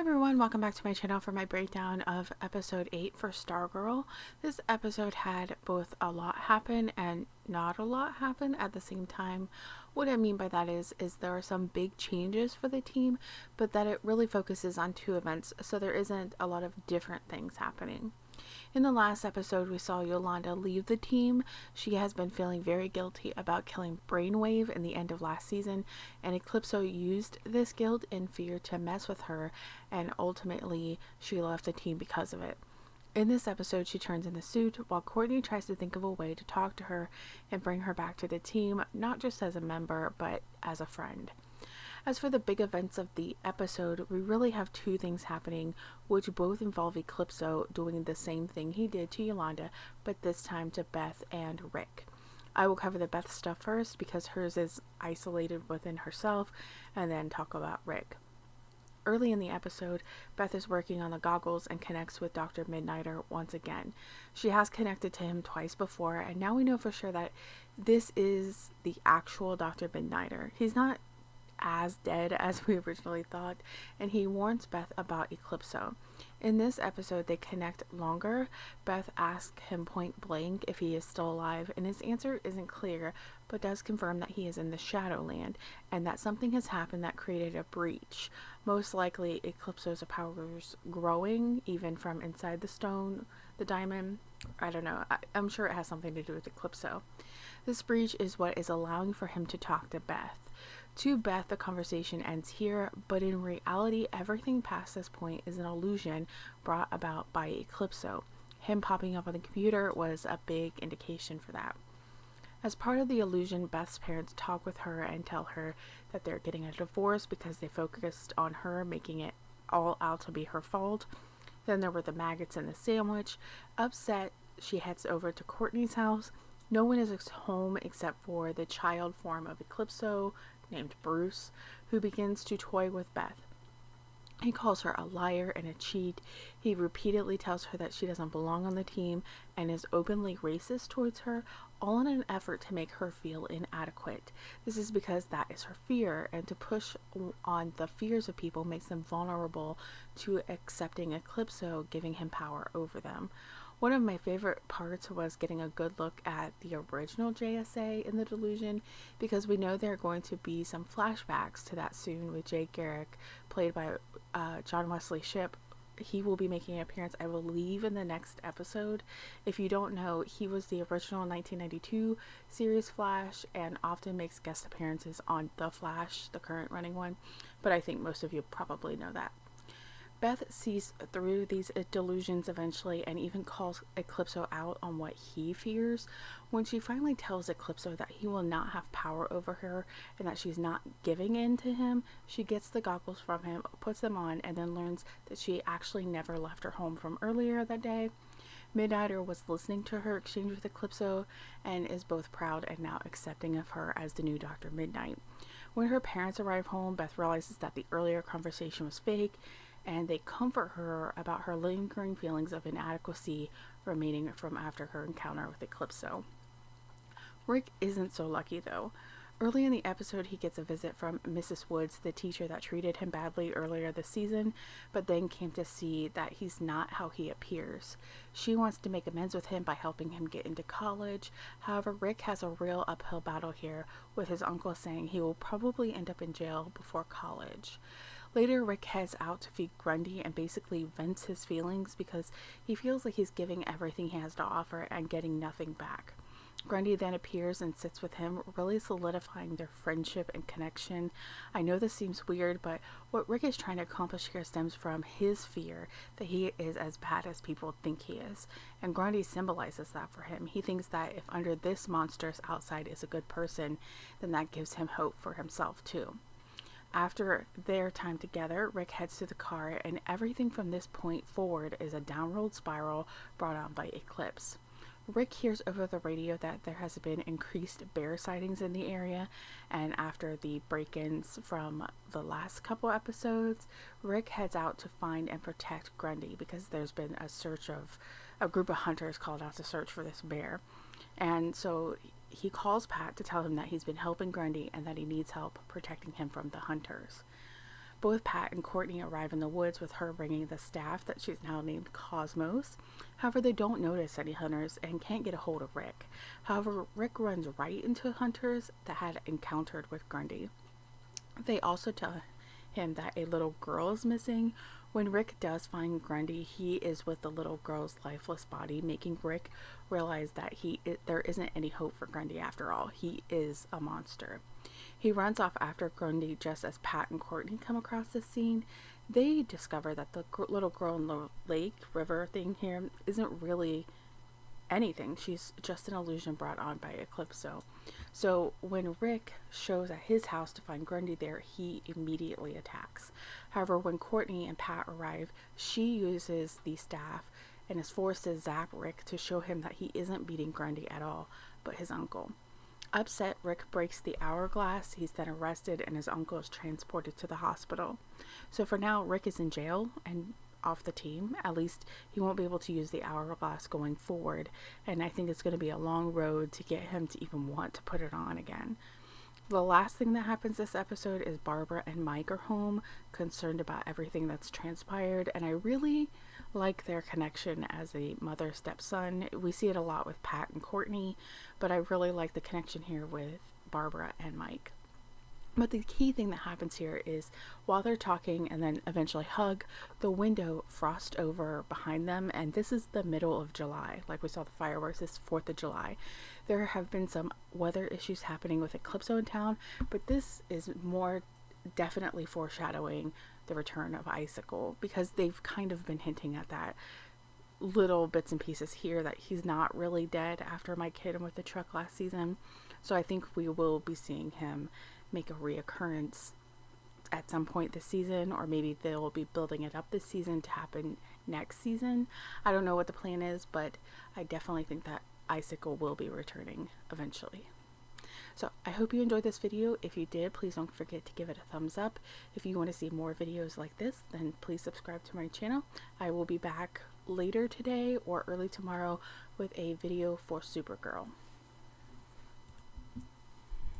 everyone, welcome back to my channel for my breakdown of episode 8 for Stargirl. This episode had both a lot happen and not a lot happen at the same time. What I mean by that is there are some big changes for the team, but that it really focuses on two events, so there isn't a lot of different things happening. In the last episode, we saw Yolanda leave the team. She has been feeling very guilty about killing Brainwave in the end of last season, and Eclipso used this guilt and fear to mess with her, and ultimately she left the team because of it. In this episode, she turns in the suit while Courtney tries to think of a way to talk to her and bring her back to the team, not just as a member, but as a friend. As for the big events of the episode, we really have two things happening, which both involve Eclipso doing the same thing he did to Yolanda, but this time to Beth and Rick. I will cover the Beth stuff first because hers is isolated within herself, and then talk about Rick. Early in the episode, Beth is working on the goggles and connects with Dr. Midnighter once again. She has connected to him twice before, and now we know for sure that this is the actual Dr. Midnighter. He's not as dead as we originally thought, and he warns Beth about Eclipso. In this episode, they connect longer. Beth asks him point blank if he is still alive, and his answer isn't clear, but does confirm that he is in the Shadowland, and that something has happened that created a breach. Most likely, Eclipso's powers growing, even from inside the stone, the diamond. I don't know. I'm sure it has something to do with Eclipso. This breach is what is allowing for him to talk to Beth. To Beth, the conversation ends here, but in reality, everything past this point is an illusion brought about by Eclipso. Him popping up on the computer was a big indication for that. As part of the illusion, Beth's parents talk with her and tell her that they're getting a divorce because they focused on her, making it all out to be her fault. Then there were the maggots in the sandwich. Upset, she heads over to Courtney's house. No one is home except for the child form of Eclipso, named Bruce, who begins to toy with Beth. He calls her a liar and a cheat. He repeatedly tells her that she doesn't belong on the team and is openly racist towards her, all in an effort to make her feel inadequate. This is because that is her fear, and to push on the fears of people makes them vulnerable to accepting Eclipso, giving him power over them. One of my favorite parts was getting a good look at the original JSA in the delusion, because we know there are going to be some flashbacks to that soon with Jay Garrick, played by John Wesley Shipp. He will be making an appearance, I believe, in the next episode. If you don't know, he was the original 1992 series Flash and often makes guest appearances on The Flash, the current running one, but I think most of you probably know that. Beth sees through these delusions eventually and even calls Eclipso out on what he fears. When she finally tells Eclipso that he will not have power over her and that she's not giving in to him, she gets the goggles from him, puts them on, and then learns that she actually never left her home from earlier that day. Midnighter was listening to her exchange with Eclipso and is both proud and now accepting of her as the new Dr. Midnight. When her parents arrive home, Beth realizes that the earlier conversation was fake, and they comfort her about her lingering feelings of inadequacy remaining from after her encounter with Eclipso. Rick isn't so lucky though. Early in the episode, he gets a visit from Mrs. Woods, the teacher that treated him badly earlier this season, but then came to see that he's not how he appears. She wants to make amends with him by helping him get into college. However, Rick has a real uphill battle here, with his uncle saying he will probably end up in jail before college. Later, Rick heads out to feed Grundy and basically vents his feelings because he feels like he's giving everything he has to offer and getting nothing back. Grundy then appears and sits with him, really solidifying their friendship and connection. I know this seems weird, but what Rick is trying to accomplish here stems from his fear that he is as bad as people think he is, and Grundy symbolizes that for him. He thinks that if under this monstrous outside is a good person, then that gives him hope for himself too. After their time together, Rick heads to the car, and everything from this point forward is a downward spiral brought on by Eclipse. Rick hears over the radio that there has been increased bear sightings in the area, and after the break-ins from the last couple episodes, Rick heads out to find and protect Grundy because there's been a group of hunters called out to search for this bear. And so he calls Pat to tell him that he's been helping Grundy and that he needs help protecting him from the hunters. Both Pat and Courtney arrive in the woods with her bringing the staff that she's now named Cosmos. However, they don't notice any hunters and can't get a hold of Rick. However, Rick runs right into hunters that had encountered with Grundy. They also tell him that a little girl is missing. When Rick does find Grundy, he is with the little girl's lifeless body, making Rick realize that there isn't any hope for Grundy after all. He is a monster. He runs off after Grundy just as Pat and Courtney come across the scene. They discover that the little girl in the lake river thing here isn't really anything. She's just an illusion brought on by Eclipso. So when Rick shows at his house to find Grundy there, he immediately attacks. However, when Courtney and Pat arrive, she uses the staff and is forced to zap Rick to show him that he isn't beating Grundy at all, but his uncle. Upset, Rick breaks the hourglass. He's then arrested and his uncle is transported to the hospital. So for now, Rick is in jail and off the team. At least he won't be able to use the hourglass going forward, and I think it's going to be a long road to get him to even want to put it on again. The last thing that happens this episode is Barbara and Mike are home, concerned about everything that's transpired, and I really like their connection as a mother-stepson. We see it a lot with Pat and Courtney, but I really like the connection here with Barbara and Mike. But the key thing that happens here is while they're talking and then eventually hug, the window frost over behind them, and this is the middle of July. Like we saw the fireworks, this 4th of July. There have been some weather issues happening with Eclipso in town, but this is more definitely foreshadowing the return of Icicle, because they've kind of been hinting at that little bits and pieces here that he's not really dead after Mike hit him with the truck last season. So I think we will be seeing him make a reoccurrence at some point this season, or maybe they'll be building it up this season to happen next season. I don't know what the plan is, but I definitely think that Icicle will be returning eventually. So I hope you enjoyed this video. If you did, please don't forget to give it a thumbs up. If you want to see more videos like this, then please subscribe to my channel. I will be back later today or early tomorrow with a video for Supergirl.